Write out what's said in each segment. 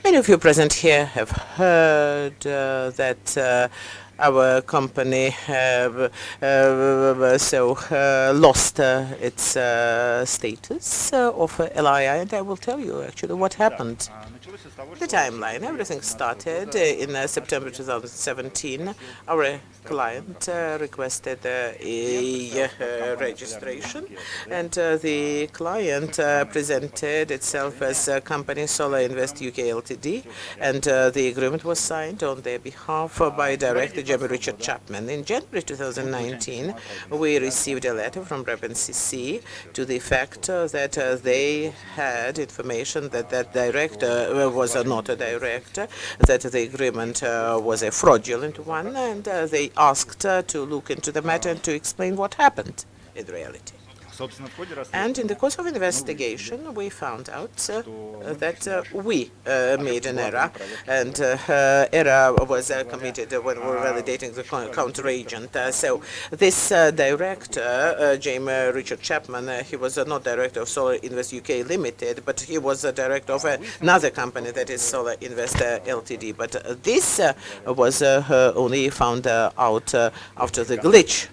Many of you present here have heard that our company lost its status of LIR, and I will tell you actually what happened. The timeline, everything started in September 2017. Our client requested a registration, and the client presented itself as a company Solar Invest UK Ltd, and the agreement was signed on their behalf by Director General Richard Chapman. In January 2019, we received a letter from REP NCC to the effect that they had information that that director was not a director, that the agreement was a fraudulent one, and they asked to look into the matter and to explain what happened in reality. And in the course of investigation, we found out that we made an error, and error was committed when we were validating the counter-agent. So this director, James Richard Chapman, he was not director of Solar Invest UK Limited, but he was a director of another company that is Solar Invest Ltd. But this was only found out after the glitch.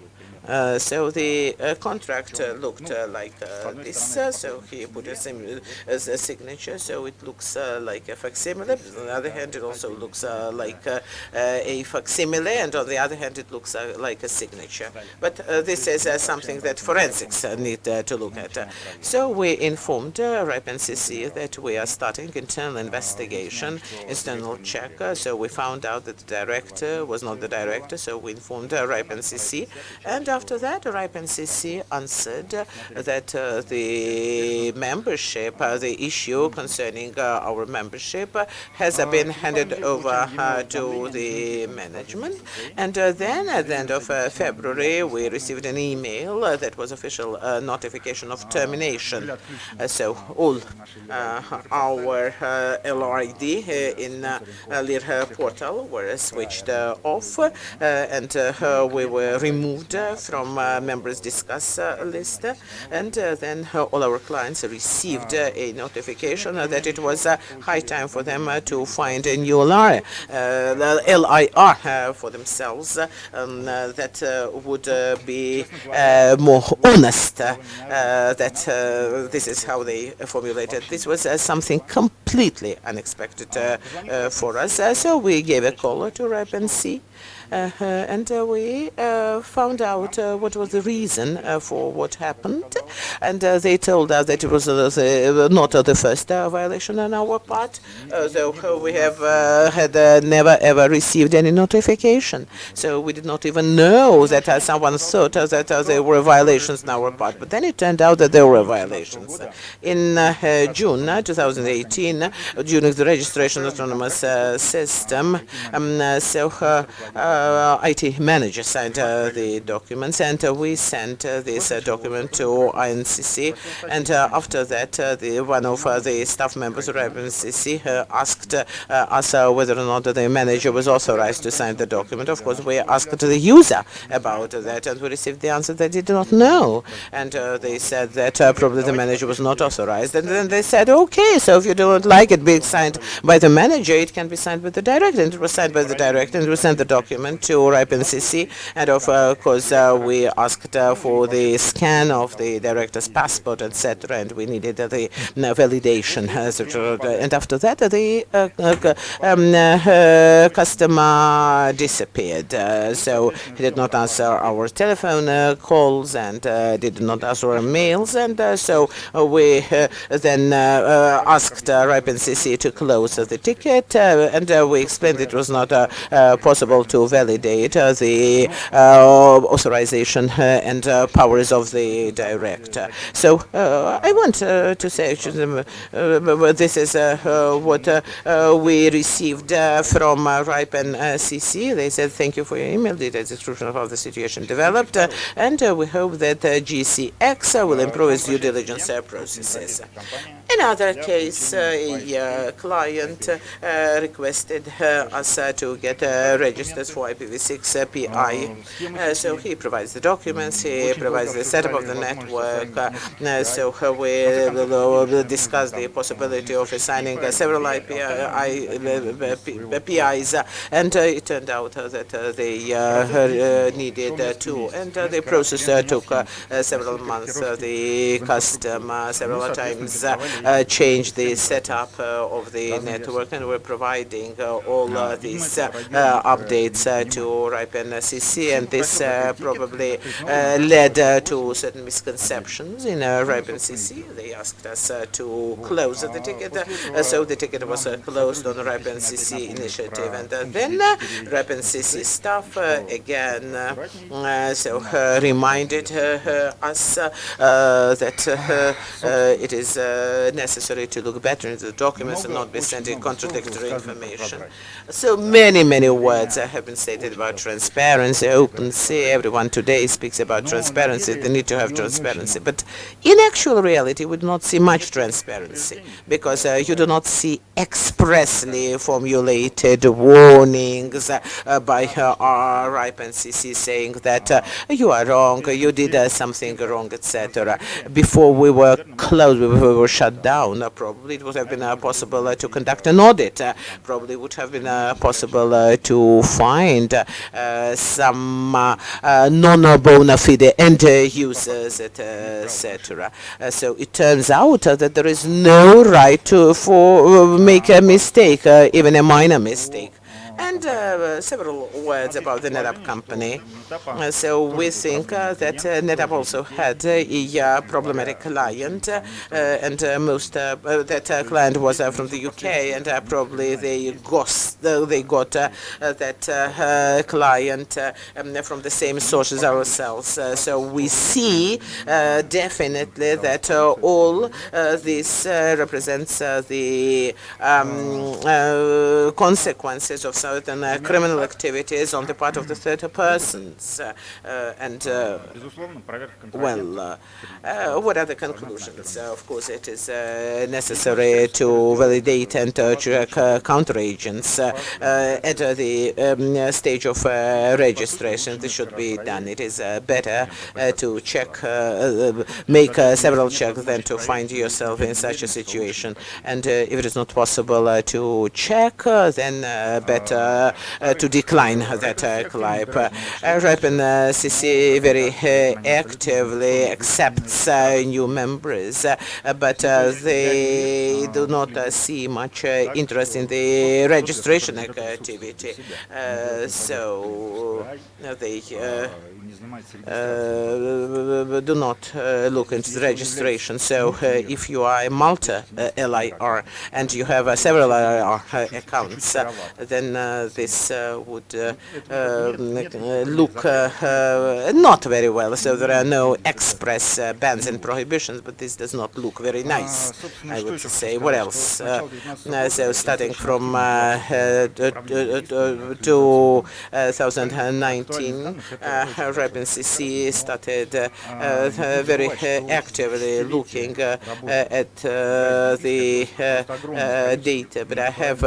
So the contract looked like this, so he put a signature, so it looks like a facsimile. On the other hand, it also looks like a facsimile, and on the other hand, it looks like a signature. But this is something that forensics need to look at. So we informed REP NCC that we are starting internal investigation, external check. So we found out that the director was not the director, so we informed REP NCC, and after that, REP NCC answered that the membership, the issue concerning our membership, has been handed over to the management. And then, at the end of February, we received an email that was official notification of termination. So all our LRID in LIR portal were switched off, and we were removed from members discuss list, and then all our clients received a notification that it was high time for them to find a new LIR for themselves that would be more honest. That this is how they formulated. This was something completely unexpected for us. So we gave a call to REP NCC. And we found out what was the reason for what happened, and they told us that it was not the first violation on our part, so we have had never ever received any notification, so we did not even know that someone thought that there were violations on our part, but then it turned out that there were violations. In June 2018, during the registration autonomous system, IT manager signed the documents, and we sent this document to NCC, and after that one of the staff members of NCC asked us whether or not the manager was authorized to sign the document. Of course, we asked the user about that, and we received the answer that they did not know, and they said that probably the manager was not authorized, and then they said, okay, so if you don't like it being signed by the manager, it can be signed by the director, and it was signed by the director, and we sent the document to REP NCC, and of course we asked for the scan of the director's passport, etc., and we needed the validation, and after that the customer disappeared, so he did not answer our telephone calls and did not answer our mails, and so we then asked REP NCC to close the ticket, and we explained it was not possible to validate the authorization and powers of the director. So I want to say this is what we received from REP NCC. They said, thank you for your email, detailed description of how the situation developed, and we hope that GCX will improve its due diligence processes. Another case, a client requested us to get registers for IPv6 PI. So he provides the documents, he provides the setup of the network. So we discuss the possibility of assigning several PIs, and it turned out that they needed two, and the process took several months. The customer several times changed the setup of the network, and we're providing all these updates to RIPE NCC, and this probably led to certain misconceptions in RIPE NCC. They asked us to close the ticket, so the ticket was closed on the RIPE NCC initiative, and then RIPE NCC staff again reminded us that it is necessary to look better into the documents and not be sending contradictory information. So many words have been stated about transparency, open sea. Everyone today speaks about transparency. They need to have transparency. But in actual reality, we do not see much transparency, because you do not see expressly formulated warnings by our RIPE NCC saying that you are wrong, you did something wrong, etc. Before we were closed, we were shut down, probably it would have been possible to conduct an audit. Probably would have been possible to find some non-bona fide end users, etc. So it turns out that there is no right to make a mistake, even a minor mistake. And several words about the NetApp company. So we think that NetApp also had a problematic client, and most that client was from the UK, and probably they got that client from the same source as ourselves. So we see definitely that all this represents the consequences of certain criminal activities on the part of the third persons. What are the conclusions? Of course, it is necessary to validate and check counteragents at the stage of registration. This should be done. It is better to check, make several checks than to find yourself in such a situation. And if it is not possible to check, then better to decline that clip. RIPE NCC very actively accepts new members, but they do not see much interest in the registration activity. So they do not look into the registration. So if you are a multi-LIR and you have several LIR accounts, then this would look not very well. So there are no express bans and prohibitions, but this does not look very nice, I would say. What else? So starting from 2019, RIPE NCC started very actively looking at the data, but I have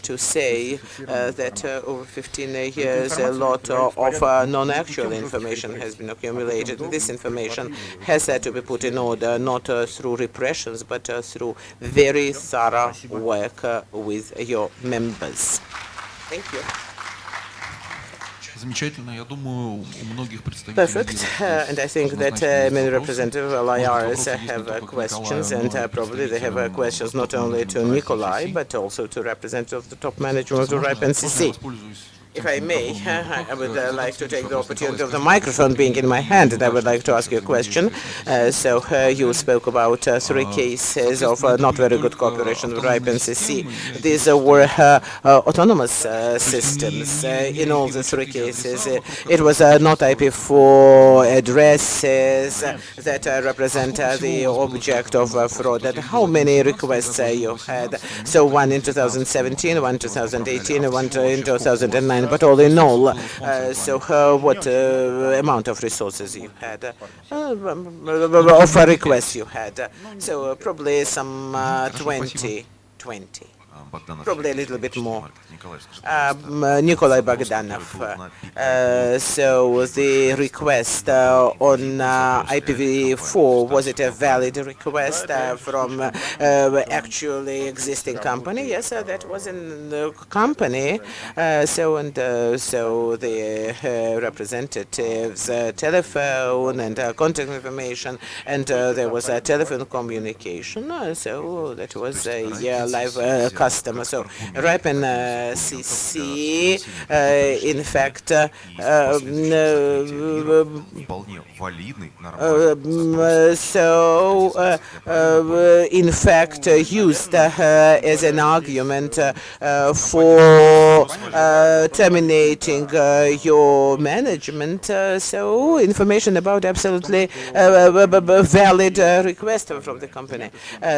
to say that over 15 years a lot of non-actual information has been accumulated. This information has to be put in order, not through repressions, but through very thorough work with your members. Thank you. Perfect. And I think that many representative LIRs have questions, and probably they have questions not only to Nikolay, but also to representatives of the top management of the RIPE NCC. If I may, I would like to take the opportunity of the microphone being in my hand, and I would like to ask you a question. You spoke about 3 cases of not very good cooperation with RIPE NCC. These were autonomous systems. In all the 3 cases, it was not IP4 addresses that represent the object of fraud. And how many requests you had? So one in 2017, one in 2018, and one in 2019. online, but all in all, so what amount of resources you had, of requests you had? So probably some 20. Probably a little bit more. Nikolay Bogdanov. So the request on IPv4, was it a valid request from actually existing company? Yes, that was in the company. So the representatives telephone and contact information, and there was a telephone communication. So that was a live customer. So Ripen CC, in fact, used as an argument for terminating your management. So information about absolutely valid request from the company.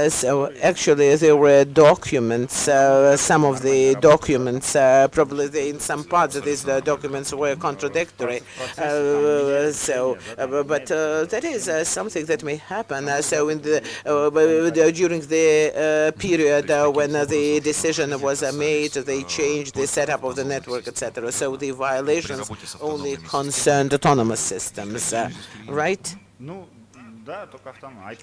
So actually there were documents, some of the documents, probably in some parts of these documents were contradictory. But that is something that may happen. So in the during the period when the decision was made, they changed the setup of the network, etc. So the violations only concerned autonomous systems, right?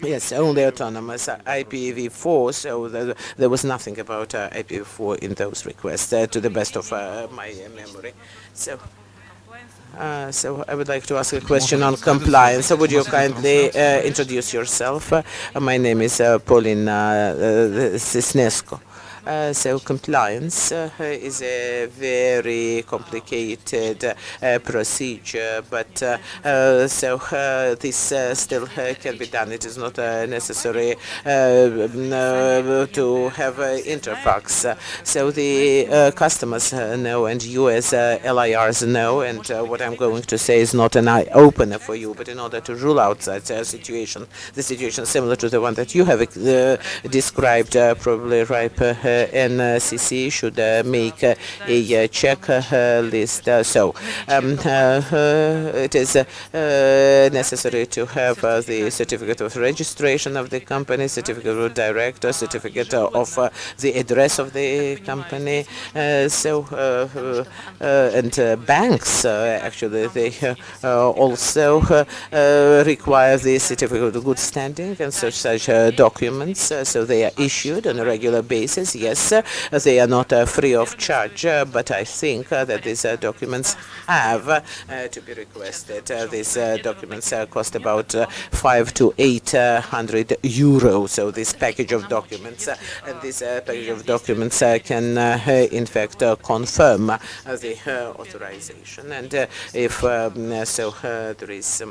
Yes, only autonomous IPv4, so there was nothing about IPv4 in those requests, to the best of my memory. So I would like to ask a question on compliance. So would you kindly introduce yourself? My name is Paulina Cisnesco. So compliance is a very complicated procedure, but this still can be done. It is not necessary to have interfax. So the customers know, and you as LIRs know, and what I'm going to say is not an eye-opener for you, but in order to rule out that situation, the situation similar to the one that you have described, probably ripe NCC should make a checklist. So it is necessary to have the certificate of registration of the company, certificate of director, certificate of the address of the company. And banks actually they also require the certificate of good standing and such documents. So they are issued on a regular basis. Yes, they are not free of charge, but I think that these documents have to be requested. These documents cost about 500 to 800 euros. So this package of documents, and this package of documents can in fact confirm the authorization. And if there is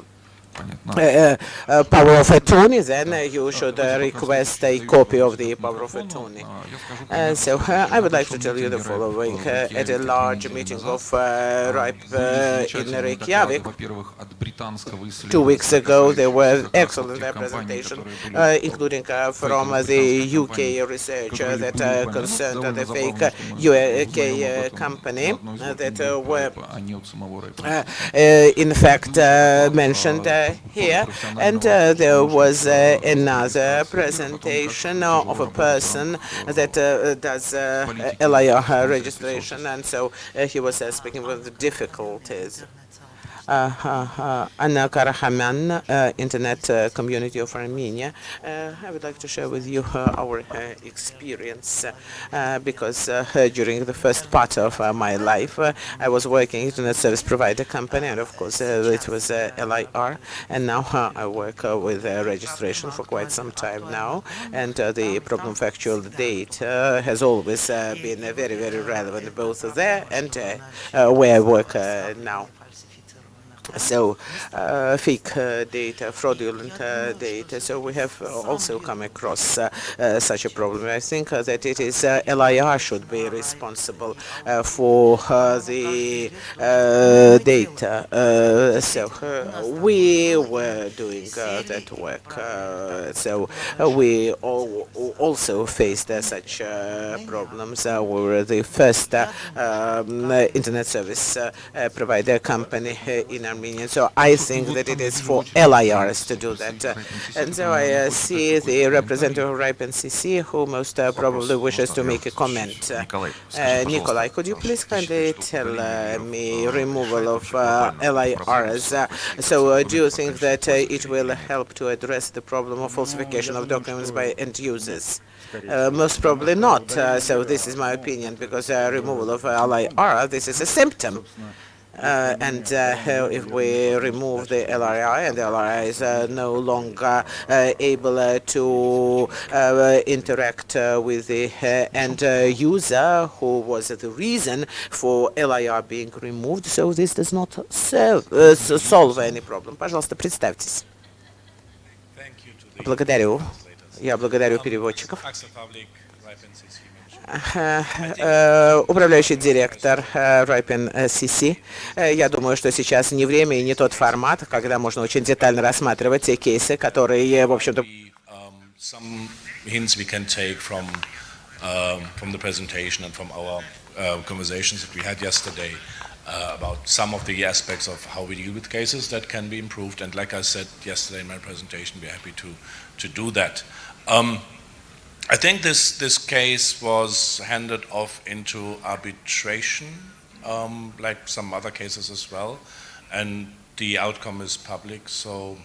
power of attorney, then you should request a copy of the power of attorney. So I would like to tell you the following. At a large meeting of RIPE in Reykjavik 2 weeks ago, there were excellent representation, including from the UK research that concerned the fake UK company that were in fact mentioned here, and there was another presentation of a person that does LIR registration, and so he was speaking about the difficulties. Anna Karahaman, Internet Community of Armenia. I would like to share with you our experience because during the first part of my life I was working in Internet Service Provider Company, and of course it was LIR, and now I work with registration for quite some time now, and the problem of actual date has always been very, very relevant both there and where I work now. So fake data, fraudulent data. So we have also come across such a problem. I think that it is LIR should be responsible for the data. So we were doing that work. So we also faced such problems. We were the first internet service provider company in Armenia. So I think that it is for LIRs to do that. And so I see the representative of RIPE NCC who most probably wishes to make a comment. Nikolay, could you please kindly tell me removal of LIRs? So do you think that it will help to address the problem of falsification of documents by end users? Most probably not. So this is my opinion, because removal of LIR, this is a symptom. If we remove the LRI and the LRI is no longer able to interact with the end user who was the reason for LIR being removed, so this does not solve any problem. Пожалуйста, представьтесь. Благодарю. Я благодарю переводчиков. Управляющий директор RIPE NCC. Я думаю, что сейчас не время и не тот формат, когда можно очень детально рассматривать те кейсы, которые, в общем-то... Some hints we can take from the presentation and from our conversations that we had yesterday about some of the aspects of how we deal with cases that can be improved. And like I said yesterday in my presentation, we're happy to do that. I think this case was handed off into arbitration, like some other cases as well, and the outcome is public. So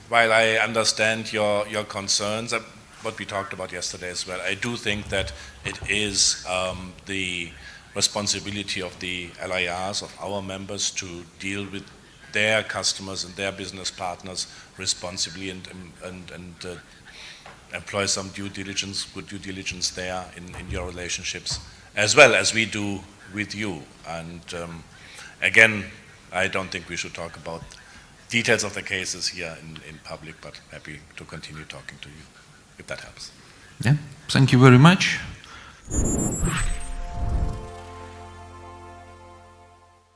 while I understand your concerns, what we talked about yesterday as well, I do think that it is the responsibility of the LIRs, of our members, to deal with their customers and their business partners responsibly and employ some good due diligence there in your relationships, as well as we do with you. And again, I don't think we should talk about details of the cases here in public, but happy to continue talking to you, if that helps. Yeah, thank you very much.